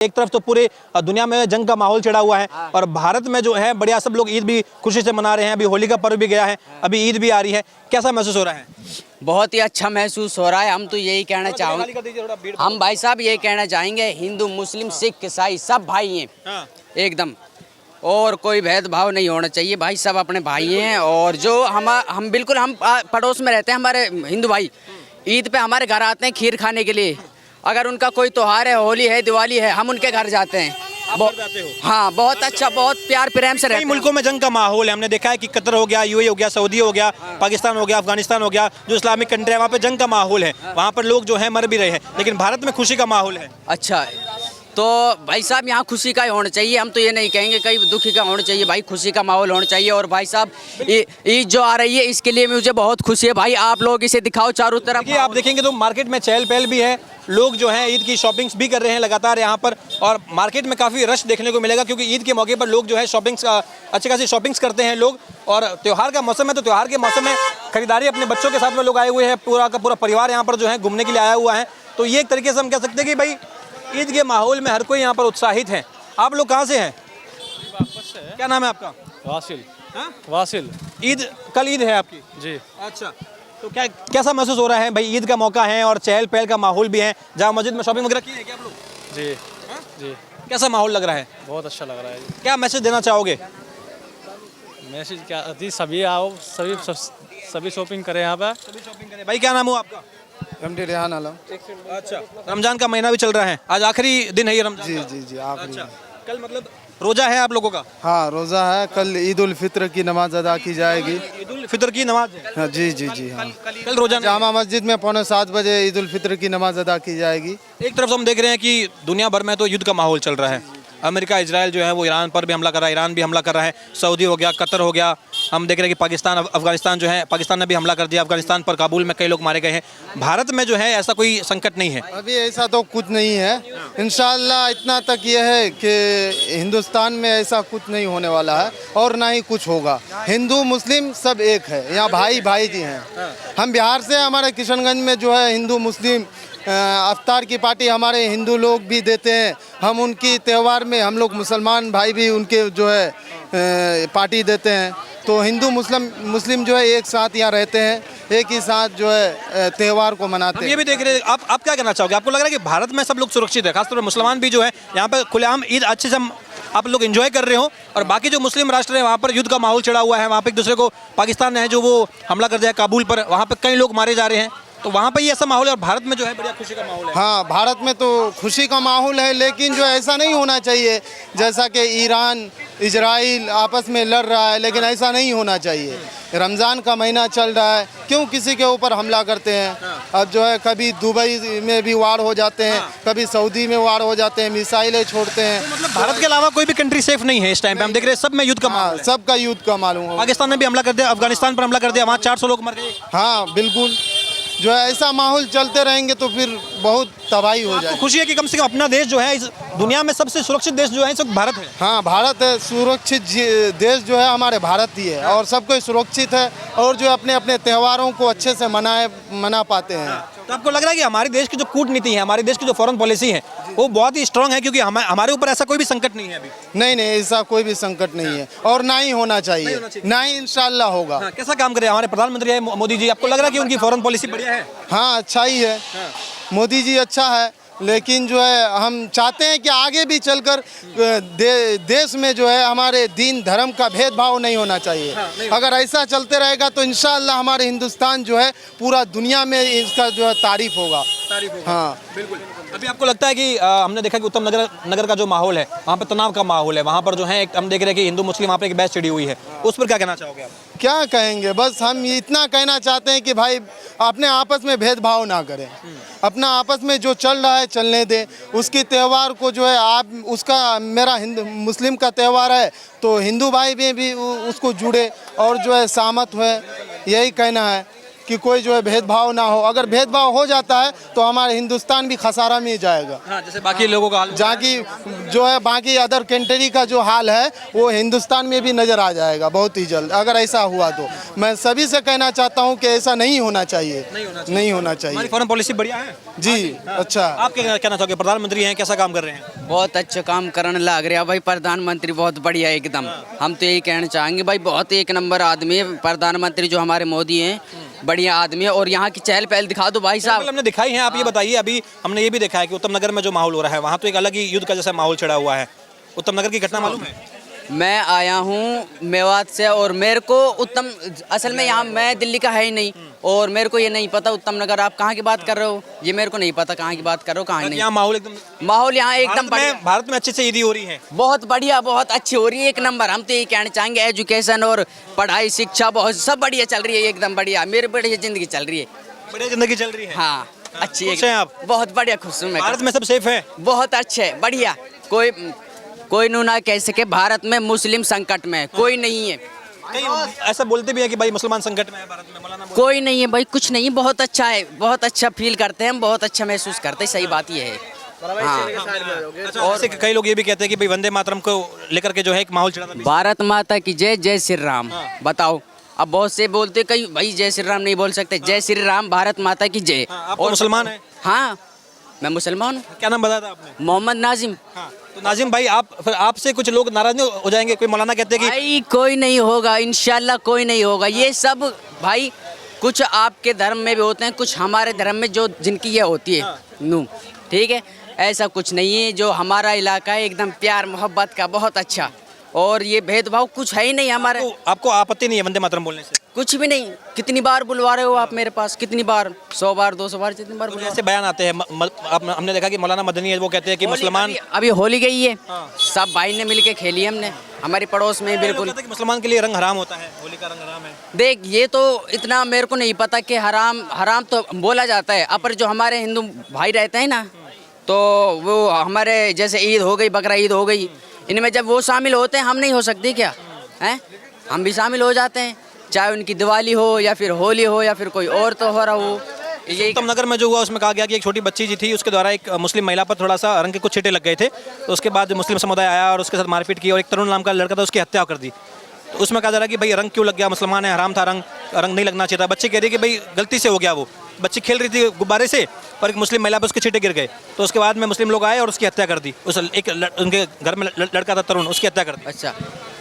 एक तरफ तो पूरे दुनिया में जंग का माहौल चढ़ा हुआ है और भारत में जो है बढ़िया सब लोग ईद भी खुशी से मना रहे हैं। अभी होली का पर्व भी गया है, अभी ईद भी आ रही है, कैसा महसूस हो रहा है? बहुत ही अच्छा महसूस हो रहा है। हम तो यही कहना चाहेंगे, हम भाई साहब यही कहना चाहेंगे, हिंदू मुस्लिम सिख ईसाई सब भाई हैं एकदम, और कोई भेदभाव नहीं होना चाहिए। भाई सब अपने भाई हैं। और जो हम बिल्कुल हम पड़ोस में रहते हैं, हमारे हिंदू भाई ईद पे हमारे घर आते हैं खीर खाने के लिए। अगर उनका कोई त्योहार है, होली है, दिवाली है, हम उनके घर जाते हैं। जाते हो? हाँ, बहुत अच्छा, बहुत प्यार प्रेम से रहते हैं। कई मुल्कों में जंग का माहौल है, हमने देखा है कि कतर हो गया, यूएई हो गया, सऊदी हो गया, पाकिस्तान हो गया, अफगानिस्तान हो गया, जो इस्लामिक कंट्री है वहाँ पे जंग का माहौल है, वहाँ पर लोग जो है मर भी रहे हैं, लेकिन भारत में खुशी का माहौल है। अच्छा, तो भाई साहब यहाँ खुशी का ही होना चाहिए। हम तो ये नहीं कहेंगे कहीं दुखी का होना चाहिए, भाई खुशी का माहौल होना चाहिए। और भाई साहब ईद जो आ रही है इसके लिए मुझे बहुत खुशी है। भाई आप लोग इसे दिखाओ चारों तरफ। देखिए आप देखेंगे तो मार्केट में चहल पहल भी है, लोग जो हैं ईद की शॉपिंग्स भी कर रहे हैं लगातार यहाँ पर, और मार्केट में काफ़ी रश देखने को मिलेगा क्योंकि ईद के मौके पर लोग जो है शॉपिंग्स अच्छी खासी शॉपिंग्स करते हैं लोग। और त्यौहार का मौसम है तो त्यौहार के मौसम में खरीदारी अपने बच्चों के साथ में लोग आए हुए हैं, पूरा का पूरा परिवार यहाँ पर जो है घूमने के लिए आया हुआ है। तो ये एक तरीके से हम कह सकते हैं कि भाई ईद के माहौल में हर कोई यहाँ पर उत्साहित है। आप लोग कहाँ से हैं? क्या नाम है आपका? वासिल। हाँ? वासिल। कल ईद है आपकी? जी। अच्छा, तो कैसा महसूस हो रहा है भाई? ईद का मौका है और चहल पहल का माहौल भी है, जहाँ मस्जिद में शॉपिंग वगैरह की है क्या आप लोग? जी। हाँ? जी। कैसा माहौल लग रहा है? बहुत अच्छा लग रहा है। क्या मैसेज देना चाहोगे? मैसेज क्या जी, सभी आओ, सभी शॉपिंग करें यहाँ पर। सभी शॉपिंग करें। भाई क्या नाम हो आपका? एमडी रेहान आलम। अच्छा, रमजान का महीना भी चल रहा है, आज आखिरी दिन है ये रमजान जी का? जी जी आखिरी। अच्छा, कल मतलब रोजा है आप लोगों का? हाँ, रोज़ा है। कल ईद उल फित्र की नमाज अदा की जाएगी। ईद उल फितर की नमाज है? हाँ, जी जी जी हाँ। कल रोजा नहीं है। जामा मस्जिद में 6:45 बजे ईद उल फित्र की नमाज अदा की जाएगी। एक तरफ हम देख रहे हैं कि दुनिया भर में तो युद्ध का माहौल चल रहा है। अमेरिका इजराइल जो है वो ईरान पर भी हमला कर रहा है, ईरान भी हमला कर रहा है, सऊदी हो गया, कतर हो गया, हम देख रहे हैं कि पाकिस्तान अफगानिस्तान जो है, पाकिस्तान ने भी हमला कर दिया अफगानिस्तान पर, काबुल में कई लोग मारे गए हैं। भारत में जो है ऐसा कोई संकट नहीं है अभी, ऐसा तो कुछ नहीं है। इंशाअल्लाह इतना तक ये है कि हिंदुस्तान में ऐसा कुछ नहीं होने वाला है और ना ही कुछ होगा। हिंदू मुस्लिम सब एक है, यहाँ भाई भाई जी हैं। हम बिहार से, हमारे किशनगंज में जो है हिंदू मुस्लिम अफ्तार की पार्टी हमारे हिंदू लोग भी देते हैं। हम उनकी त्यौहार में हम लोग मुसलमान भाई भी उनके जो है पार्टी देते हैं। तो हिंदू मुस्लिम जो है एक साथ यहाँ रहते हैं, एक ही साथ जो है त्यौहार को मनाते हम हैं। ये भी देख रहे हैं। आप क्या कहना चाहोगे? आपको लग रहा है कि भारत में सब लोग सुरक्षित है, खासतौर पर मुसलमान भी जो है यहाँ पर खुलेआम ईद अच्छे से आप लोग एंजॉय कर रहे हो, और बाकी जो मुस्लिम राष्ट्र है वहाँ पर युद्ध का माहौल चढ़ा हुआ है, वहाँ पे एक दूसरे को, पाकिस्तान है जो वो हमला कर दिया काबुल पर, वहाँ पे कई लोग मारे जा रहे हैं, तो वहाँ पे ये ऐसा माहौल है, और भारत में जो है बढ़िया खुशी का माहौल है। हाँ, भारत में तो खुशी का माहौल है, लेकिन जो ऐसा नहीं होना चाहिए जैसा कि ईरान इजराइल आपस में लड़ रहा है, लेकिन ऐसा नहीं होना चाहिए। रमज़ान का महीना चल रहा है, क्यों किसी के ऊपर हमला करते हैं? अब जो है कभी दुबई में भी वार हो जाते हैं, कभी सऊदी में वार हो जाते हैं, मिसाइलें छोड़ते हैं। तो मतलब भारत के अलावा कोई भी कंट्री सेफ नहीं है इस टाइम पे, हम देख रहे हैं सब में युद्ध का माहौल है। सबका युद्ध का मालूम हो। पाकिस्तान ने भी हमला कर दिया, अफगानिस्तान पर हमला कर दिया, वहाँ 400 लोग मर गए। हाँ बिल्कुल, जो है ऐसा माहौल चलते रहेंगे तो फिर बहुत तबाही हो आपको जाएगी। खुशी है कि कम से कम अपना देश जो है इस दुनिया में सबसे सुरक्षित देश जो है इस वक्त भारत है? हाँ, भारत है सुरक्षित देश जो है, हमारे भारत ही है, और सब कोई सुरक्षित है, और जो अपने अपने त्योहारों को अच्छे से मना पाते हैं। तो आपको लग रहा है कि हमारे देश की जो कूटनीति है, हमारे देश की जो फॉरेन पॉलिसी है, वो बहुत ही स्ट्रांग है, क्योंकि हमारे ऊपर ऐसा कोई भी संकट नहीं है अभी? नहीं नहीं, ऐसा कोई भी संकट नहीं है, और ना ही होना चाहिए, ना ही इंशाल्लाह होगा। हाँ, कैसा काम करे हमारे प्रधानमंत्री है मोदी जी? आपको लग रहा है कि उनकी फॉरेन पॉलिसी बढ़िया है? हाँ, अच्छा ही है। मोदी जी अच्छा है, लेकिन जो है हम चाहते हैं कि आगे भी चलकर देश में जो है हमारे दीन धर्म का भेदभाव नहीं होना चाहिए। अगर ऐसा चलते रहेगा तो इंशाअल्लाह हमारे हिंदुस्तान जो है पूरा दुनिया में इसका जो है तारीफ होगा। हाँ बिल्कुल। अभी आपको लगता है कि हमने देखा कि उत्तम नगर का जो माहौल है, वहाँ पर तनाव का माहौल है, वहाँ पर जो है हम देख रहे हैं कि हिंदू मुस्लिम वहाँ पर एक बहस छिड़ी हुई है, उस पर क्या कहना चाहोगे आप? क्या कहेंगे, बस हम इतना कहना चाहते हैं कि भाई अपने आपस में भेदभाव ना करें, अपना आपस में जो चल रहा है चलने दें। उसकी त्यौहार को जो है आप उसका, मेरा हिंदू मुस्लिम का त्यौहार है तो हिंदू भाई भी उसको जुड़े और जो है सहमत हुए, यही कहना है कि कोई जो है भेदभाव ना हो। अगर भेदभाव हो जाता है तो हमारे हिंदुस्तान भी खसारा में ही जाएगा। हाँ, जैसे बाकी लोगों का हाल जहाँ की जो है बाकी अदर कंट्री का जो हाल है वो हिंदुस्तान में भी नज़र आ जाएगा बहुत ही जल्द, अगर ऐसा हुआ तो। मैं सभी से कहना चाहता हूँ कि ऐसा नहीं होना चाहिए, नहीं होना चाहिए। हमारी फॉरेन पॉलिसी बढ़िया है जी। अच्छा, आप क्या कहना चाहोगे? प्रधानमंत्री हैं, कैसा काम कर रहे हैं? बहुत अच्छा काम करने लग रहा भाई प्रधानमंत्री, बहुत बढ़िया एकदम। हम तो यही कहना चाहेंगे भाई बहुत एक नंबर आदमी है प्रधानमंत्री जो हमारे मोदी हैं, बढ़िया आदमी है। और यहाँ की चहल पहल दिखा दो भाई साहब। हमने दिखाई है, आप ये बताइए। अभी हमने ये भी देखा है कि उत्तम नगर में जो माहौल हो रहा है वहाँ तो एक अलग ही युद्ध का जैसा माहौल छिड़ा हुआ है। उत्तम नगर की घटना मालूम है? मैं आया हूँ मेवात से और मेरे को उत्तम, असल में यहाँ मैं दिल्ली का है ही नहीं और मेरे को ये नहीं पता उत्तम नगर आप कहाँ की बात कर रहे हो, ये मेरे को नहीं पता कहाँ की बात कर रहे हो, कहाँ नहीं। यहाँ माहौल एकदम, माहौल यहाँ एकदम बढ़िया, भारत में अच्छे से ईदी हो रही है, बहुत बढ़िया, बहुत अच्छी हो रही है, एक नंबर। हम तो यही कहना चाहेंगे एजुकेशन और पढ़ाई शिक्षा बहुत सब बढ़िया चल रही है, एकदम बढ़िया। मेरी बढ़िया जिंदगी चल रही है, बढ़िया जिंदगी चल रही है। हाँ अच्छी खुश हैं आप? बहुत बढ़िया खुश हूँ मैं। भारत में सब सेफ है? बहुत अच्छे बढ़िया, कोई नू ना कह सके भारत में मुस्लिम संकट में कोई नहीं है। कई ऐसा बोलते भी है कि भाई मुसलमान संकट में है भारत में, मौलाना कोई नहीं है भाई, कुछ नहीं, बहुत अच्छा है, बहुत अच्छा फील करते हैं हम, बहुत अच्छा महसूस करते हैं। सही बात ये है। हाँ। और ऐसे कई लोग ये भी कहते हैं कि भाई वंदे मातरम को लेकर के जो है एक माहौल छिड़ा था। भारत माता की जय, जय श्री राम। बताओ, अब बहुत से बोलते कई भाई जय श्री राम नहीं बोल सकते, जय श्री राम, भारत माता की जय। आप मुसलमान हैं? हाँ मैं मुसलमान हूँ। क्या नाम बताया था आपने? मोहम्मद नाजिम। हाँ, तो नाजिम भाई आप फिर आपसे कुछ लोग नाराज नहीं हो जाएंगे? कोई मौलाना कहते हैं कि भाई कोई नहीं होगा, इंशाल्लाह कोई नहीं होगा। ये सब भाई कुछ आपके धर्म में भी होते हैं, कुछ हमारे धर्म में जो जिनकी ये होती है नू, ठीक है, ऐसा कुछ नहीं है। जो हमारा इलाका है एकदम प्यार मोहब्बत का, बहुत अच्छा, और ये भेदभाव कुछ है ही नहीं हमारे। आपको आपत्ति नहीं है वंदे मातरम बोलने से? कुछ भी नहीं। कितनी बार बुलवा रहे हो आप मेरे पास, कितनी बार, 100 बार 200 बार, जितनी बार बुलवा। ऐसे बयान आते हैं, हमने देखा कि मौलाना मदनी है, वो कहते हैं कि मुसलमान, अभी होली गई है, सब भाई ने मिलके खेली हमने हमारे पड़ोस में। बिल्कुल मुसलमान के लिए रंग हराम होता है, होली का रंग हराम है। देख, ये तो इतना मेरे को नहीं पता कि हराम तो बोला जाता है, पर जो हमारे हिंदू भाई रहते हैं ना, तो वो हमारे जैसे ईद हो गई, बकरा ईद हो गई, इनमें जब वो शामिल होते हैं, हम नहीं हो सकते क्या? हैं, हम भी शामिल हो जाते हैं, चाहे उनकी दिवाली हो या फिर होली हो या फिर कोई और त्योहार हो। ये उत्तम नगर में जो हुआ उसमें कहा गया कि एक छोटी बच्ची जी थी, उसके द्वारा एक मुस्लिम महिला पर थोड़ा सा रंग के कुछ छींटे लग गए थे, तो उसके बाद मुस्लिम समुदाय आया और उसके साथ मारपीट की और एक तरुण नाम का लड़का था, उसकी हत्या कर दी। तो उसमें कहा जा रहा है कि भाई रंग क्यों लग गया, मुसलमान है, हराम था, रंग नहीं लगना चाहिए था। बच्चे कह रही है कि भाई गलती से हो गया, वो बच्ची खेल रही थी गुब्बारे से और एक मुस्लिम महिला पर उसके छींटे गिर गए, तो उसके बाद में मुस्लिम लोग आए और उसकी हत्या कर दी। उस उनके घर में लड़का था तरुण, उसकी हत्या कर दी। अच्छा,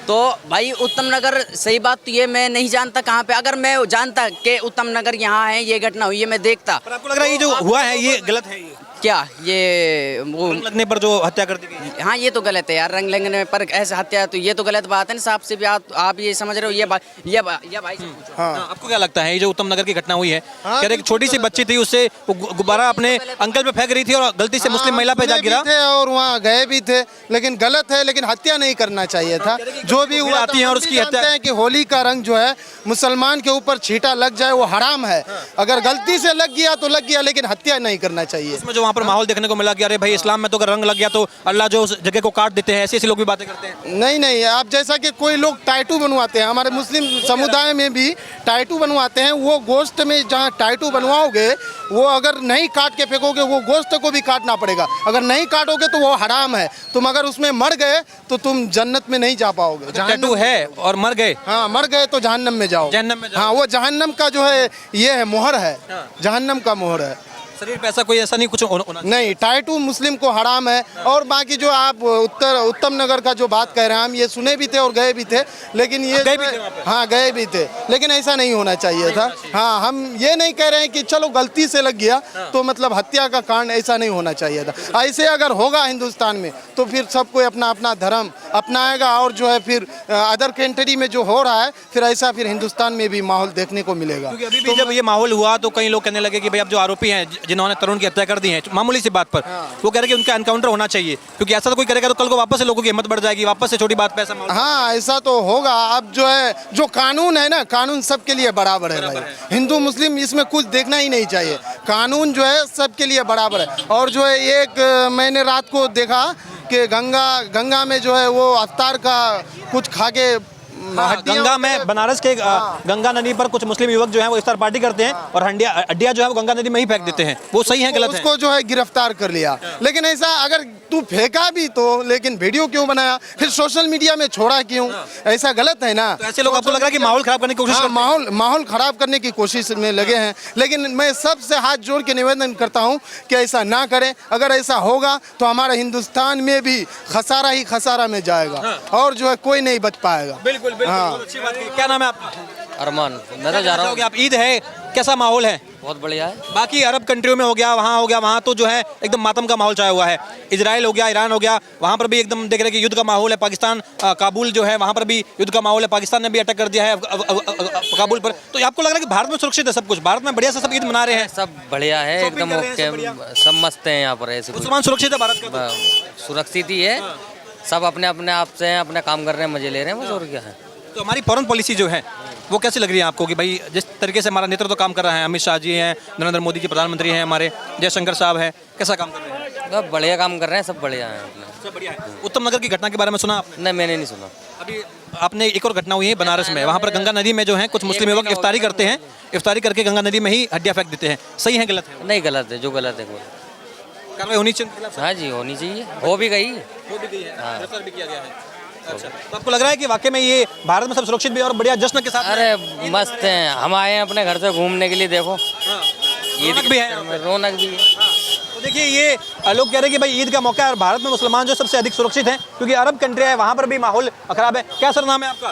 तो भाई उत्तम नगर, सही बात तो ये मैं नहीं जानता कहाँ पे। अगर मैं जानता कि उत्तम नगर यहाँ है, ये घटना हुई है, मैं देखता। पर आपको लग रहा है ये जो हुआ है ये गलत है? ये क्या ये वो रंग लगने पर जो हत्या कर दी गई? हाँ ये तो गलत है यार, रंग लगने पर ऐसे हत्या, तो ये तो गलत बात है ना साहब से भी। आप ये समझ रहे हो? ये भाई से पूछो। हाँ, आपको क्या लगता है ये जो उत्तम नगर की घटना हुई है? कह रहे एक छोटी सी बच्ची थी, उससे गुब्बारा अपने अंकल पे फेंक रही थी और गलती से मुस्लिम महिला पे जा गिरा थे और वहाँ गए भी थे, लेकिन गलत है, लेकिन हत्या नहीं करना चाहिए था। जो भी हुआ आती है और उसकी हत्या है कि होली का रंग जो है मुसलमान के ऊपर छींटा लग जाए वो हराम है। अगर गलती से लग गया तो लग गया, लेकिन हत्या नहीं करना चाहिए। इसमें जो वहाँ पर माहौल देखने को मिला कि अरे भाई इस्लाम में तो अगर रंग लग गया तो अल्लाह जो उस जगह को काट देते हैं, ऐसे लोग भी बातें करते हैं। नहीं, आप जैसा कि कोई लोग टाइटू बनवाते हैं, हमारे मुस्लिम समुदाय में भी टाइटू बनवाते हैं। वो गोश्त में जहाँ टाइटू बनवाओगे, वो अगर नहीं काट के फेंकोगे, वो गोश्त को भी काटना पड़ेगा। अगर नहीं काटोगे तो वो हराम है। तुम अगर उसमें मर गए तो तुम जन्नत में नहीं जा पाओगे। टैटू है और मर गए, हाँ मर गए तो जहन्नम में जाओ। जहन्नम में जाओ। हाँ, वो जहन्नम का जो है ये है, मोहर है, जहन्नम का मोहर है। शरीर पे ऐसा कोई ऐसा नहीं कुछ होना नहीं, टाइटू मुस्लिम को हराम है। और बाकी जो आप उत्तम नगर का जो बात कह रहे हैं, हम ये सुने भी थे और गए भी थे, लेकिन ये गए भी थे वहाँ पे? हाँ गए भी थे, लेकिन ऐसा नहीं होना चाहिए था। हाँ, हम ये नहीं कह रहे हैं कि चलो गलती से लग गया तो मतलब हत्या का कांड, ऐसा नहीं होना चाहिए था। ऐसे अगर होगा हिंदुस्तान में तो फिर सब कोई अपना अपना धर्म अपनाएगा, और जो है फिर अदर कंट्री में जो हो रहा है, फिर ऐसा फिर हिंदुस्तान में भी माहौल देखने को मिलेगा। क्योंकि अभी भी जब ये माहौल हुआ तो कई लोग कहने लगे कि भाई अब जो आरोपी हैं जिन्होंने तरुण की हत्या कर दी है मामूली सी बात पर, वो कह रहे कि उनका एनकाउंटर होना चाहिए, क्योंकि ऐसा तो कोई करेगा तो कल को वापस से लोगों की हिम्मत बढ़ जाएगी, वापस से छोटी बात पे ऐसा माहौल। हाँ, ऐसा तो होगा। अब जो है, जो कानून है ना, कानून सबके लिए बराबर है भाई। हिंदू मुस्लिम इसमें कुछ देखना ही नहीं चाहिए। कानून जो है सबके लिए बराबर है। और जो है एक मैंने रात को देखा कि गंगा में जो है वो अफ्तार का कुछ खा के गंगा में बनारस के गंगा नदी पर कुछ मुस्लिम युवक जो है वो इफ्तार पार्टी करते हैं और हड्डियां जो है वो गंगा नदी में ही फेंक देते हैं, वो सही है गलत है? उसको जो है गिरफ्तार कर लिया, लेकिन ऐसा अगर तू फेंका भी तो लेकिन वीडियो क्यों बनाया, फिर सोशल मीडिया में छोड़ा क्यों? ऐसा गलत है ना। तो ऐसे लोग आपको लग रहा है कि माहौल खराब करने की कोशिश करते हैं? माहौल खराब करने की कोशिश में लगे हैं, लेकिन मैं सबसे हाथ जोड़ के निवेदन करता हूं कि ऐसा ना करें। अगर ऐसा होगा तो हमारा हिंदुस्तान में भी खसारा ही खसारा में जाएगा और जो है कोई नहीं बच पाएगा। बिल्कुल बिल्कुल, बहुत अच्छी बात की। क्या नाम है आपका? अरमान, मैं तो जा रहा हूँ। आप ईद है, कैसा माहौल है? बहुत बढ़िया है। बाकी अरब कंट्रियों में हो गया, वहाँ तो जो है एकदम मातम का माहौल छाया हुआ है। इजराइल हो गया, ईरान हो गया, वहाँ पर भी एकदम देख रहे कि युद्ध का माहौल है। पाकिस्तान काबुल जो है वहाँ पर भी युद्ध का माहौल है, पाकिस्तान ने भी अटैक कर दिया है काबुल पर। तो आपको लग रहा है कि भारत में सुरक्षित है सब कुछ, भारत में बढ़िया से सब ईद मना रहे हैं? सब बढ़िया है, शॉपिंग एकदम कर रहे हैं, सब ओके, बढ़िया। सब मस्त हैं यहाँ पर। ऐसे मुसलमान सुरक्षित है भारत का? सुरक्षित ही है, सब अपने अपने आप से हैं, अपने काम कर रहे हैं, मजे ले रहे हैं, बस और क्या है। तो हमारी फॉरेन पॉलिसी जो है वो कैसी लग रही है आपको कि भाई जिस तरीके से हमारा नेतृत्व काम कर रहा है, अमित शाह जी हैं, नरेंद्र मोदी जी प्रधानमंत्री हैं, हमारे जयशंकर साहब हैं, कैसा काम कर रहे हैं? सब बढ़िया काम कर रहे हैं, सब बढ़िया है अपने। सब बढ़िया है। उत्तम नगर की घटना के बारे में सुना आपने? नहीं, मैंने नहीं सुना। अभी आपने एक और घटना हुई है बनारस में, वहाँ पर गंगा नदी में जो है कुछ मुस्लिम युवक इफ्तारी करते हैं, इफ्तारी करके गंगा नदी में ही हड्डियाँ फेंक देते हैं, सही है गलत है? नहीं, गलत है, जो गलत है वो कार्रवाई होनी चाहिए। हाँ जी, होनी चाहिए, हो भी गई। हो भी गई है, गिरफ्तार भी किया गया है। अच्छा, तो आपको लग रहा है कि वाकई में ये भारत में सब सुरक्षित भी है और बढ़िया जश्न के साथ? अरे मस्त हैं, हम आए हैं अपने घर से घूमने के लिए, देखो रौनक भी है। रौनक भी है। तो देखिए ये लोग कह रहे हैं कि भाई ईद का मौका है और भारत में मुसलमान जो सबसे अधिक सुरक्षित हैं, क्योंकि अरब कंट्री है वहाँ पर भी माहौल खराब है। क्या सर नाम है आपका?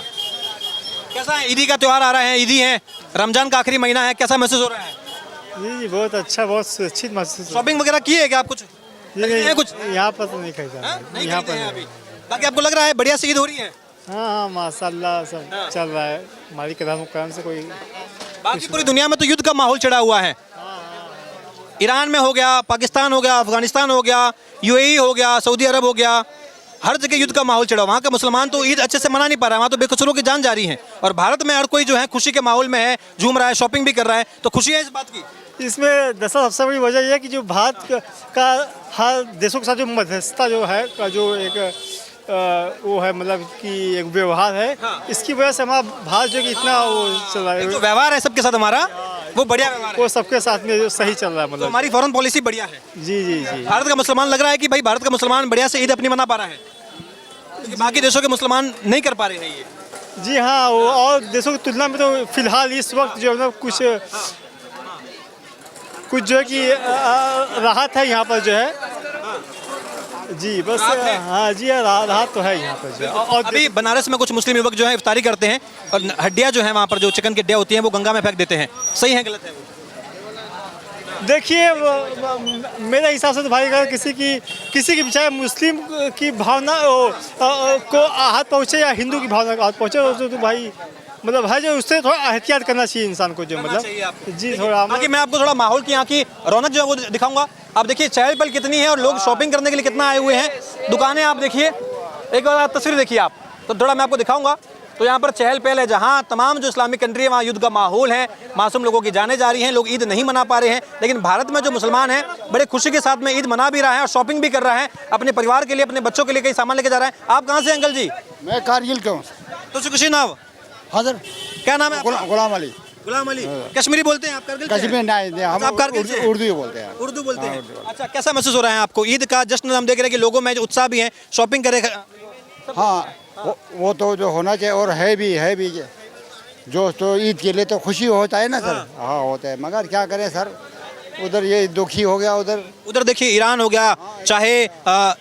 कैसा है? ईदी का त्यौहार आ रहा है, ईदी है, रमजान का आखिरी महीना है, कैसा महसूस हो रहा है? जी बहुत अच्छा, बहुत सुरक्षित महसूस। शॉपिंग वगैरह की है क्या आप? कुछ नहीं, कुछ यहाँ पर तो नहीं खरीदा, यहाँ पर नहीं। बाकी आपको लग रहा है बढ़िया से ईद हो रही है? हाँ, माशाल्लाह सब चल रहा है, हमारी करम से कोई। बाकी पूरी दुनिया में तो युद्ध का माहौल छिड़ा हुआ है। ईरान में हो गया, पाकिस्तान हो गया, अफगानिस्तान हो गया, यूएई हो गया, सऊदी अरब हो गया, हर जगह युद्ध का माहौल चढ़ा। वहाँ का मुसलमान तो ईद अच्छे से मना नहीं पा रहा है, वहाँ तो बेकसूरों की जान जा रही है। और भारत में हर कोई जो है खुशी के माहौल में है, झूम रहा है, शॉपिंग भी कर रहा है, तो खुशी है इस बात की? इसमें दरअसल सबसे बड़ी वजह यह है कि जो भारत का हर देशों के साथ जो मध्यस्थता जो है का जो एक वो है, मतलब कि एक व्यवहार है, इसकी वजह से हमारा भारत जो कि इतना वो चल रहा है, जो व्यवहार है सबके साथ हमारा, वो बढ़िया व्यवहार है, वो सबके साथ में जो सही चल रहा है, तो मतलब। हमारी फॉरेन पॉलिसी बढ़िया है। जी जी जी। भारत का मुसलमान लग रहा है कि भाई भारत का मुसलमान बढ़िया से ईद अपनी मना पा रहा है, क्योंकि बाकी देशों के मुसलमान नहीं कर पा रहे हैं ये। जी हाँ, वो और देशों की तुलना में तो फिलहाल इस वक्त जो है ना कुछ जो है कि राहत है यहाँ पर जो है। जी बस, हाँ जी, राहत तो है यहाँ पर जो है। और अभी बनारस में कुछ मुस्लिम युवक जो है इफ्तारी करते हैं और हड्डियाँ जो है वहाँ पर जो चिकन की हड्डियाँ होती हैं वो गंगा में फेंक देते हैं, सही है गलत है? देखिए, मेरे हिसाब से तो भाई अगर किसी की भी चाहे मुस्लिम की भावना को आहत पहुँचे या हिंदू की भावना को आहत पहुँचे तो भाई मतलब है जो उससे थोड़ा एहतियात करना चाहिए इंसान को, जो मतलब। जी थोड़ा। बाकी मैं आपको थोड़ा माहौल की यहाँ की रौनक जो है वो दिखाऊंगा। आप देखिए चहल पहल कितनी है और लोग शॉपिंग करने के लिए कितना आए हुए हैं। दुकानें आप देखिए, एक बार आप तस्वीर देखिए आप, तो थोड़ा मैं आपको दिखाऊंगा। तो यहाँ पर चहल पहल है, जहाँ तमाम जो इस्लामिक कंट्री है वहाँ युद्ध का माहौल है, मासूम लोगों की जाने जा रही हैं, लोग ईद नहीं मना पा रहे हैं। लेकिन भारत में जो मुसलमान है बड़े खुशी के साथ में ईद मना भी रहा है और शॉपिंग भी कर रहा है, अपने परिवार के लिए, अपने बच्चों के लिए कई सामान लेके जा रहा है। आप कहाँ से अंकल जी? मैं कारगिल का हूँ। तो खुशी नाम? हाँ सर। क्या नाम है आपका? गुलाम अली। गुलाम अली। कश्मीरी बोलते हैं आप? कारगिल से? कश्मीर नहीं, हम आप कारगिल से? उर्दू ही बोलते हैं। उर्दू बोलते हैं। अच्छा, कैसा महसूस हो रहा है आपको? ईद का जश्न हम देख रहे हैं कि लोगों में जो उत्साह भी है, शॉपिंग करे। हाँ, वो तो जो होना चाहिए और है भी जो तो ईद के लिए तो खुशी होता है ना सर। हाँ होता है, मगर क्या करें सर, उधर ये दुखी हो गया। उधर देखिए ईरान हो गया, चाहे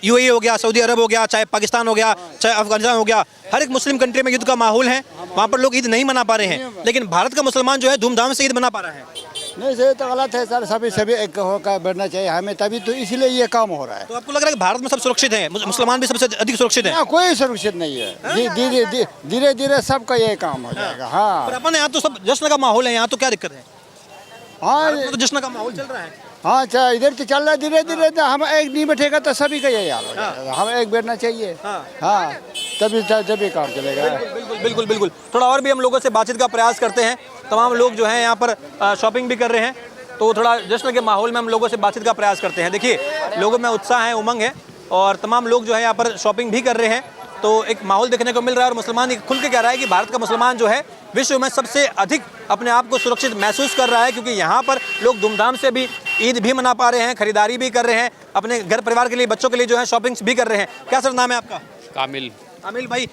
यूएई हो गया, सऊदी अरब हो गया, चाहे पाकिस्तान हो गया, चाहे अफगानिस्तान हो गया, हर एक मुस्लिम कंट्री में युद्ध का माहौल है, वहाँ पर लोग ईद नहीं मना पा रहे हैं। लेकिन भारत का मुसलमान जो है धूमधाम से ईद मना पा रहा है। नहीं सर, तो गलत है सर। सभी एक होकर बढ़ना चाहिए हमें, तभी तो इसलिए ये काम हो रहा है। तो आपको लग रहा है कि भारत में सब सुरक्षित है, मुसलमान भी सबसे अधिक सुरक्षित है? कोई सुरक्षित नहीं है। धीरे धीरे सबका ये काम हो जाएगा। हाँ, पर अपन यहाँ तो सब जश्न का माहौल है, यहाँ तो क्या दिक्कत है? हाँ तो जश्न का माहौल चल रहा है। हाँ, अच्छा इधर तो चल रहा है धीरे धीरे। हम एक नहीं बैठेगा तो सभी का यही हाल हो जाएगा। हम एक बैठना चाहिए। हाँ, तभी काम चलेगा। बिल्कुल बिल्कुल। थोड़ा और भी हम लोगों से बातचीत का प्रयास करते हैं। तमाम लोग जो हैं यहाँ पर शॉपिंग भी कर रहे हैं, तो थोड़ा जश्न के माहौल में हम लोगों से बातचीत का प्रयास करते हैं। देखिए लोगों में उत्साह है, उमंग है और तमाम लोग जो है यहाँ पर शॉपिंग भी कर रहे हैं तो एक माहौल देखने को मिल रहा है। और मुसलमान खुल के कह रहा है कि भारत का मुसलमान जो है विश्व में सबसे अधिक अपने आप को सुरक्षित महसूस कर रहा है, क्योंकि यहाँ पर लोग धूमधाम से भी ईद भी मना पा रहे हैं, खरीदारी भी कर रहे हैं, अपने घर परिवार के लिए, बच्चों के लिए जो है शॉपिंग्स भी कर रहे हैं। क्या सर नाम है आपका? कामिल। आमिल भाई,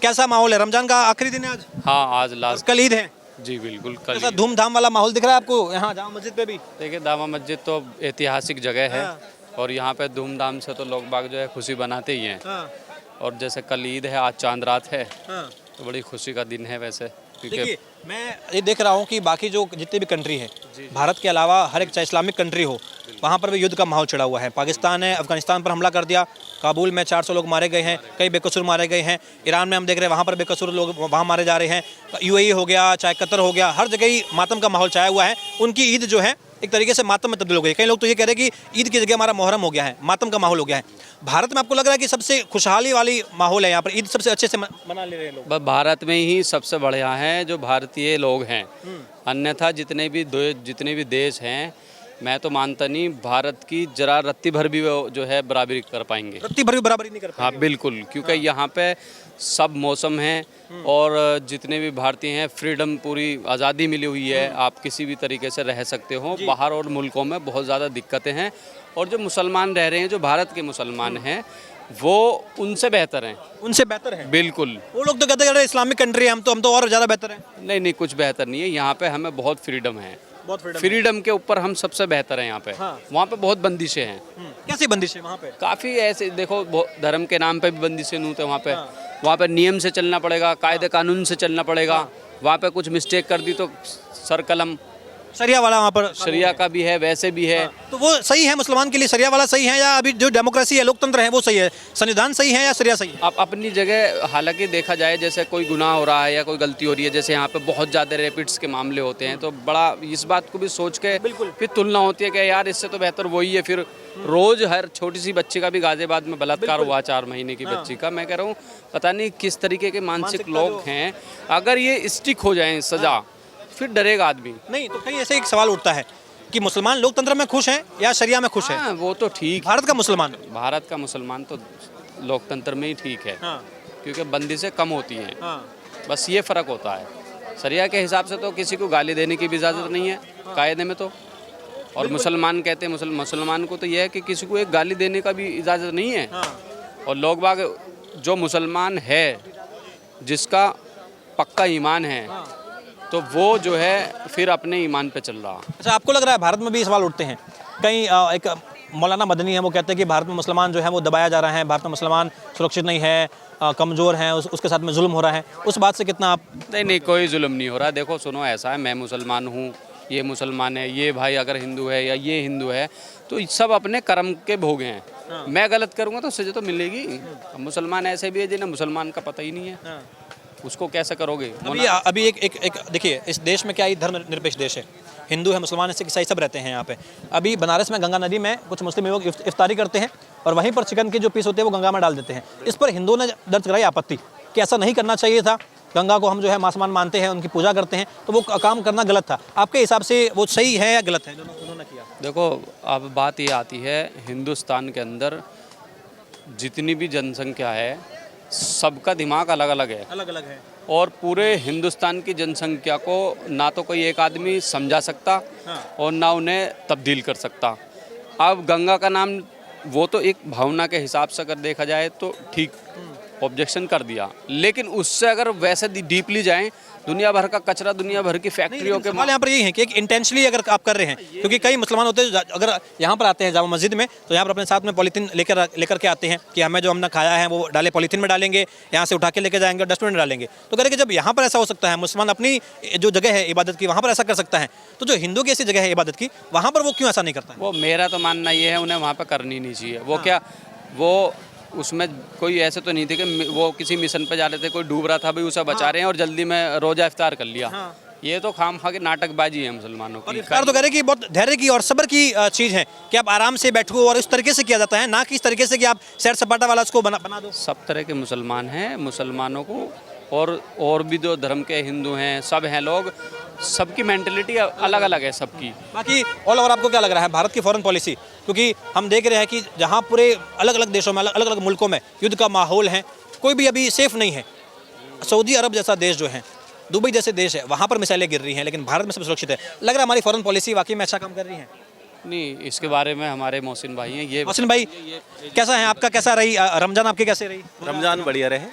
कैसा माहौल है? रमजान का आखिरी दिन है आज, हाँ आज लास्ट। कल ईद है। जी बिल्कुल कल। कैसा धूमधाम वाला माहौल दिख रहा है आपको यहाँ जामा मस्जिद पे भी? देखिए जामा मस्जिद तो ऐतिहासिक जगह है और यहाँ पे धूमधाम से तो लोग बाग जो है खुशी बनाते ही हैं। और जैसे कल ईद है, आज चांद रात है, तो बड़ी खुशी का दिन है वैसे। देखिए क्योंकि मैं ये देख रहा हूँ कि बाकी जो जितनी भी कंट्री है, भारत के अलावा हर एक चाहे इस्लामिक कंट्री हो, वहाँ पर भी युद्ध का माहौल चढ़ा हुआ है। पाकिस्तान है अफगानिस्तान पर हमला कर दिया, काबुल में 400 लोग मारे गए हैं, कई बेकसूर मारे गए हैं। ईरान में हम देख रहे हैं वहाँ पर बेकसूर लोग वहाँ मारे जा रहे हैं। UAE हो गया, चाहे कतर हो गया, हर जगह ही मातम का माहौल छाया हुआ है। उनकी ईद जो है एक तरीके से मातम में तब्दील हो गई। कई लोग तो ये कह रहे हैं कि ईद की जगह हमारा मुहर्रम हो गया है, मातम का माहौल हो गया है। भारत में आपको लग रहा है कि सबसे खुशहाली वाली माहौल है यहाँ पर, ईद सबसे अच्छे से मना ले रहे हैं लोग? बस भारत में ही सबसे बढ़िया है जो भारतीय लोग हैं। अन्यथा जितने भी देश हैं, मैं तो मानता नहीं भारत की जरा रत्ती भर भी वो जो है बराबरी कर पाएंगे। रत्ती भर भी बराबरी नहीं कर हाँ बिल्कुल, क्योंकि यहाँ पे सब मौसम है और जितने भी भारतीय हैं फ्रीडम, पूरी आज़ादी मिली हुई है। आप किसी भी तरीके से रह सकते हो। बाहर और मुल्कों में बहुत ज़्यादा दिक्कतें हैं और जो मुसलमान रह रहे हैं, जो भारत के मुसलमान हैं, वो उनसे बेहतर हैं। उनसे बेहतर है बिल्कुल। वो लोग तो कहते हैं इस्लामिक कंट्री है, हम तो और ज़्यादा बेहतर हैं। नहीं कुछ बेहतर नहीं है। यहाँ पे हमें बहुत फ्रीडम है, बहुत फ्रीडम के ऊपर हम सबसे बेहतर हैं यहाँ पे। वहाँ पे बहुत बंदिशें हैं। कैसी बंदिश है वहाँ पे? काफ़ी ऐसे देखो, धर्म के नाम पे भी बंदिशें नहीं होते वहाँ पे नियम से चलना पड़ेगा, कायदे कानून से चलना पड़ेगा। वहाँ पे कुछ मिस्टेक कर दी तो सर कलम। शरिया वाला वहाँ पर शरिया का भी है, वैसे भी है। तो वो सही है मुसलमान के लिए? शरिया वाला सही है या अभी जो डेमोक्रेसी है, लोकतंत्र है, वो सही है? संविधान सही है या शरिया सही है? अब अपनी जगह हालांकि देखा जाए, जैसे कोई गुनाह हो रहा है या कोई गलती हो रही है, जैसे यहाँ पे बहुत ज़्यादा रेपिड्स के मामले होते हैं, तो बड़ा इस बात को भी सोच के फिर तुलना होती है कि यार इससे तो बेहतर वही है। फिर रोज़ हर छोटी सी बच्ची का भी गाजियाबाद में बलात्कार हुआ, 4 महीने की बच्ची का। मैं कह रहा हूँ पता नहीं किस तरीके के मानसिक लोग हैं। अगर ये स्टिक हो जाए सज़ा, फिर डरेगा आदमी। नहीं तो कहीं ऐसे एक सवाल उठता है कि मुसलमान लोकतंत्र में खुश हैं या शरिया में खुश हैं? वो तो ठीक। भारत का मुसलमान तो लोकतंत्र में ही ठीक है, क्योंकि बंदिशें कम होती हैं। बस ये फ़र्क होता है। शरिया के हिसाब से तो किसी को गाली देने की भी इजाज़त नहीं है कायदे में तो। और मुसलमान कहते हैं मुसलमान को तो यह है कि किसी को एक गाली देने का भी इजाज़त नहीं है। और लोग बाग जो मुसलमान है, जिसका पक्का ईमान है, तो वो जो है फिर अपने ईमान पे चल रहा। अच्छा, आपको लग रहा है भारत में भी सवाल उठते हैं? कहीं एक मौलाना मदनी है, वो कहते हैं कि भारत में मुसलमान जो है वो दबाया जा रहा है, भारत में मुसलमान सुरक्षित नहीं है, कमज़ोर हैं, उसके साथ में जुल्म हो रहा है। उस बात से कितना आप? नहीं कोई जुल्म नहीं हो रहा। देखो सुनो, ऐसा है, मैं मुसलमान हूँ, ये मुसलमान है, ये भाई अगर हिंदू है या ये हिंदू है, तो सब अपने कर्म के भोग हैं। मैं गलत करूँगा तो सजा तो मिलेगी। मुसलमान ऐसे भी है जिन्हें मुसलमान का पता ही नहीं है, उसको कैसे करोगे? अभी एक देखिए, इस देश में क्या ये धर्मनिरपेक्ष देश है, हिंदू है, मुसलमान है, सिख ईसाई सब रहते हैं यहाँ पे। अभी बनारस में गंगा नदी में कुछ मुस्लिम लोग इफ्तारी करते हैं और वहीं पर चिकन के जो पीस होते हैं वो गंगा में डाल देते हैं। इस पर हिंदुओं ने दर्ज कराई आपत्ति कि ऐसा नहीं करना चाहिए था, गंगा को हम जो है मासमान मानते हैं, उनकी पूजा करते हैं, तो वो काम करना गलत था। आपके हिसाब से वो सही है या गलत है उन्होंने किया? देखो अब बात ये आती है, हिंदुस्तान के अंदर जितनी भी जनसंख्या है, सबका दिमाग अलग अलग है। और पूरे हिंदुस्तान की जनसंख्या को ना तो कोई एक आदमी समझा सकता और ना उन्हें तब्दील कर सकता। अब गंगा का नाम, वो तो एक भावना के हिसाब से अगर देखा जाए तो ठीक, ऑब्जेक्शन कर दिया, लेकिन उससे अगर वैसे डीपली जाएं, दुनिया भर का कचरा, दुनिया भर की फैक्ट्रियों के यहाँ पर यही है कि एक इंटेंशनली अगर आप कर रहे हैं, क्योंकि कई मुसलमान होते हैं अगर यहाँ पर आते हैं जामा मस्जिद में, तो यहाँ पर अपने साथ में पॉलीथीन लेकर के आते हैं कि हमें जो हमने खाया है वो डाले पॉलीथीन में डालेंगे, यहाँ से उठा के लेके जाएंगे और डस्टबिन में डालेंगे। तो कह रहे कि जब यहाँ पर ऐसा हो सकता है, मुसलमान अपनी जो जगह है इबादत की वहाँ पर ऐसा कर सकता है, तो जो हिंदू की ऐसी जगह है इबादत की, वहाँ पर वो क्यों ऐसा नहीं करता है? वो मेरा तो मानना ये है, उन्हें वहाँ पर करनी नहीं चाहिए। वो क्या, वो उसमें कोई ऐसे तो नहीं थे कि वो किसी मिशन पे जा रहे थे, कोई डूब रहा था, भाई उसे बचा रहे हैं और जल्दी में रोजा इफ्तार कर लिया। ये तो खामखा की नाटकबाजी है मुसलमानों की। इफ्तार तो कह रहे कि बहुत धैर्य की और सब्र की चीज़ है कि आप आराम से बैठो, और इस तरीके से किया जाता है, ना कि इस तरीके से कि आप सैर सपाटा वाला उसको बना दो। सब तरह के मुसलमान हैं, मुसलमानों को और भी जो धर्म के हिंदू हैं, सब हैं लोग, सबकी मेंटलिटी अलग अलग है सबकी। बाकी ऑल ओवर आपको क्या लग रहा है भारत की फॉरेन पॉलिसी? क्योंकि हम देख रहे हैं कि जहाँ पूरे अलग अलग देशों में, अलग अलग मुल्कों में युद्ध का माहौल है, कोई भी अभी सेफ नहीं है। सऊदी अरब जैसा देश जो है, दुबई जैसे देश है, वहाँ पर मिसाइलें गिर रही हैं, लेकिन भारत में सब सुरक्षित है। लग रहा है हमारी फॉरेन पॉलिसी वाकई में अच्छा काम कर रही है। नहीं, इसके बारे में हमारे मोहसिन भाई हैं ये। मोहसिन भाई कैसा है आपका, कैसा रही रमजान आपके, कैसे रही? रमज़ान बढ़िया रहे,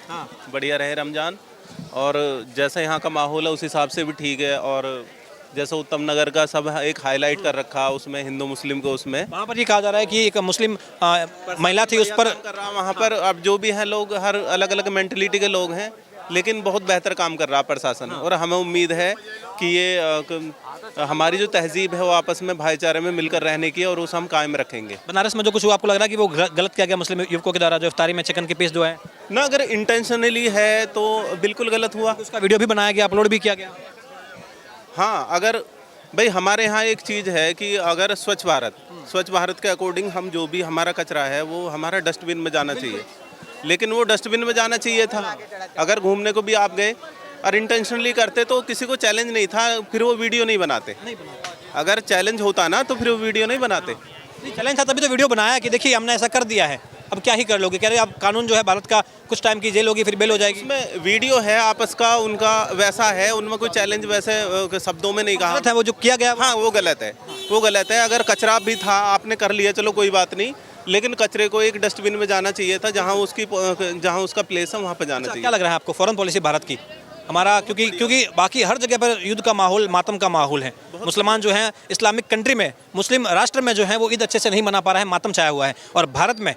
बढ़िया रहे रमज़ान। और जैसा यहाँ का माहौल है उस हिसाब से भी ठीक है। और जैसे उत्तम नगर का सब एक हाईलाइट कर रखा, उसमें हिंदू मुस्लिम को, उसमें वहाँ पर ये कहा जा रहा है कि एक मुस्लिम महिला थी, उस पर कर रहा वहाँ पर। अब जो भी हैं लोग, हर अलग अलग मेंटलिटी के लोग हैं, लेकिन बहुत बेहतर काम कर रहा प्रशासन। और हमें उम्मीद है कि ये हमारी जो तहजीब है वो आपस में भाईचारे में मिलकर रहने की, और उसे हम कायम रखेंगे। बनारस में जो कुछ हुआ, आपको लग रहा है कि वो गलत किया गया मुस्लिम युवकों के द्वारा, जो इफ्तारी में चिकन के पीस जो है ना, अगर इंटेंशनली है तो बिल्कुल गलत हुआ। उसका वीडियो भी बनाया गया, अपलोड भी किया गया। हाँ, अगर भाई हमारे यहाँ एक चीज़ है कि अगर स्वच्छ भारत के अकॉर्डिंग हम जो भी हमारा कचरा है वो हमारा डस्टबिन में जाना चाहिए, लेकिन वो डस्टबिन में जाना चाहिए था। अगर घूमने को भी आप गए और इंटेंशनली करते तो किसी को चैलेंज नहीं था, फिर वो वीडियो नहीं बनाते। अगर चैलेंज होता ना तो फिर वो वीडियो नहीं बनाते। चैलेंज था तभी तो वीडियो बनाया कि देखिए हमने ऐसा कर दिया है, अब क्या ही कर लोगे। कह रहे अब कानून जो है भारत का, कुछ टाइम की जेल होगी फिर बेल हो जाएगी। इसमें वीडियो है आपस का, उनका वैसा है, उनमें कोई चैलेंज वैसे शब्दों में नहीं कहा। गलत है वो जो किया गया। हाँ, वो गलत है, वो गलत है। अगर कचरा भी था, आपने कर लिया, चलो कोई बात नहीं, लेकिन कचरे को एक डस्टबिन में जाना चाहिए था, जहाँ उसका प्लेस है वहाँ पर जाना चाहिए। क्या लग रहा है आपको फॉरेन पॉलिसी भारत की? हमारा क्योंकि बाकी हर जगह पर युद्ध का माहौल, मातम का माहौल है। मुसलमान जो हैं इस्लामिक कंट्री में, मुस्लिम राष्ट्र में जो है वो ईद अच्छे से नहीं मना पा रहा है, मातम छाया हुआ है। और भारत में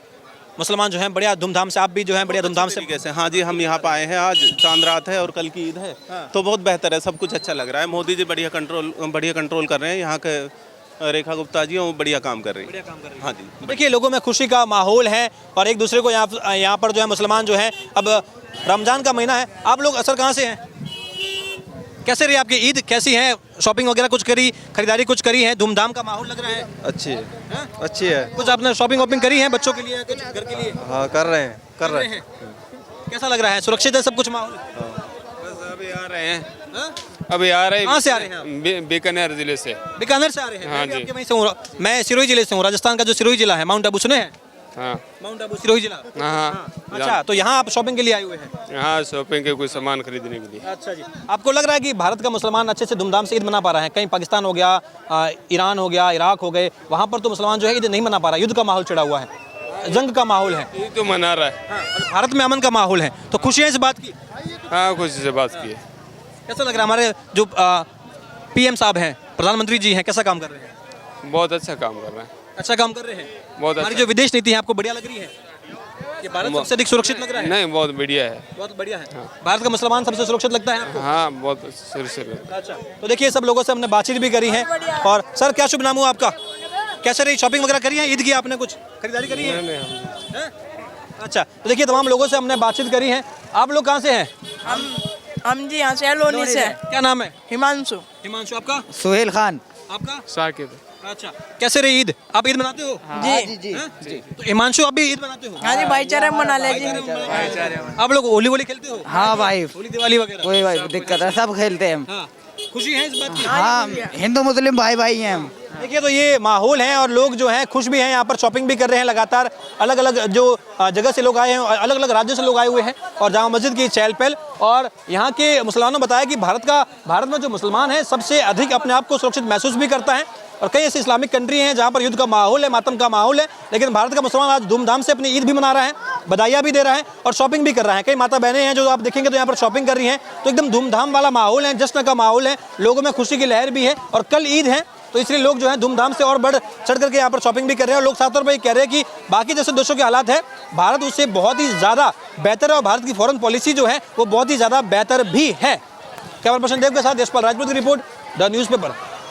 मुसलमान जो हैं बढ़िया धूमधाम से, आप भी जो हैं बढ़िया धूमधाम से। कैसे? हाँ जी, हम यहाँ पर आए हैं, आज चांद रात है और कल की ईद है, तो बहुत बेहतर है, सब कुछ अच्छा लग रहा है। मोदी जी बढ़िया कंट्रोल कर रहे हैं। यहाँ के रेखा गुप्ता जी वो बढ़िया काम कर रही है। हाँ जी, देखिए लोगों में खुशी का माहौल है और एक दूसरे को यहाँ पर जो है मुसलमान जो है, अब रमज़ान का महीना है। आप लोग असर कहाँ से हैं? कैसे रही आपकी ईद, कैसी है? शॉपिंग वगैरह कुछ करी, खरीदारी कुछ करी है? धूमधाम का माहौल लग रहा है? अच्छी है, अच्छी है। कुछ आपने शॉपिंग वॉपिंग करी है बच्चों के लिए, कुछ घर के लिए? हाँ, कर रहे हैं। कैसा लग रहा है? सुरक्षित है सब कुछ माहौल? बस अभी आ रहे हैं, अभी आ रहे हैं। कहाँ से आ रहे हैं? बीकानेर जिले से। बीकानेर से आ रहे हैं? हाँ मैं भी जी। आपके वहीं से हूँ। मैं सिरोही जिले से हूँ, राजस्थान का जो सिरोही जिला है, माउंट आबू सुने हैं? हाँ माउंट आबू सिरोही जिला। हाँ। अच्छा, तो यहाँ आप शॉपिंग के लिए आए हुए हैं? हाँ, शॉपिंग के कुछ सामान खरीदने के लिए। अच्छा जी। आपको लग रहा है कि भारत का मुसलमान अच्छे से धूमधाम से ईद मना पा रहा है? कहीं पाकिस्तान हो गया, ईरान हो गया, इराक हो गए, वहाँ पर तो मुसलमान जो है ईद नहीं मना पा रहा है, युद्ध का माहौल छिड़ा हुआ है, जंग का माहौल है। ये तो मना रहा है। और भारत में अमन का माहौल है, तो खुशी है इस बात की? हाँ, खुशी से बात की है। कैसा लग रहा है? हमारे जो पीएम साहब हैं, प्रधानमंत्री जी हैं, कैसा काम कर रहे हैं? बहुत अच्छा काम कर रहे हैं। अच्छा काम कर रहे हैं। बहुत हमारी अच्छा। जो विदेश नीति है आपको बढ़िया लग रही है? ये भारत सबसे अधिक सुरक्षित लग रहा है? नहीं, बहुत बढ़िया है। बहुत बढ़िया है। भारत का मुसलमान सबसे सुरक्षित लगता है आपको? हाँ, बहुत सुरक्षित। अच्छा, तो देखिए सब लोगों से हमने बातचीत भी करी है। और सर, क्या शुभ नाम हुआ आपका? कैसे रही शॉपिंग वगैरह करी है? ईद की आपने कुछ खरीदारी करी है? हैं? अच्छा, तो देखिए तमाम लोगों से हमने बातचीत करी है। आप लोग कहाँ से हैं? हम जी यहाँ से अलोनी से। क्या नाम है? हिमांशु। हिमांशु। आपका? सुहेल खान। आपका? साकिब। अच्छा, कैसे रही ईद? आप ईद मनाते हो? जी जी। तो हिमांशु आप भी ईद मनाते हो? हाँ जी, भाईचारा मना ले जी। आप लोग होली वोली खेलते हो? हाँ भाई, होली दिवाली वगैरह? कोई भाई दिक्कत है, सब खेलते हैं हम। हाँ, खुशी है इस बात की? हाँ, हिंदू मुस्लिम भाई भाई हैं हम। देखिए तो ये माहौल है और लोग जो हैं खुश भी हैं, यहाँ पर शॉपिंग भी कर रहे हैं। लगातार अलग अलग जो जगह से लोग आए हैं, अलग अलग राज्यों से लोग आए हुए हैं और जामा मस्जिद की चहल पहल। और यहाँ के मुसलमानों ने बताया कि भारत में जो मुसलमान है सबसे अधिक अपने आप को सुरक्षित महसूस भी करता है। और कई ऐसी इस्लामिक कंट्री हैं जहाँ पर युद्ध का माहौल है, मातम का माहौल है, लेकिन भारत का मुसलमान आज धूमधाम से अपनी ईद भी मना रहा है, बधाइयाँ भी दे रहा है और शॉपिंग भी कर रहा है। कई माता बहनें हैं जो आप देखेंगे तो यहाँ पर शॉपिंग कर रही हैं, तो एकदम धूमधाम वाला माहौल है, जश्न का माहौल है, लोगों में खुशी की लहर भी है। और कल ईद है तो इसलिए लोग जो है धूमधाम से और बढ़ चढ़ करके यहाँ पर शॉपिंग भी कर रहे हैं। और लोग साफ तौर पर ये कह रहे हैं कि बाकी जैसे देशों के हालात है, भारत उससे बहुत ही ज़्यादा बेहतर है और भारत की फॉरेन पॉलिसी जो है वो बहुत ही ज़्यादा बेहतर भी है। कैमरा पर्सन देव के साथ यशपाल राजपूत की रिपोर्ट, द न्यूज़पेपर।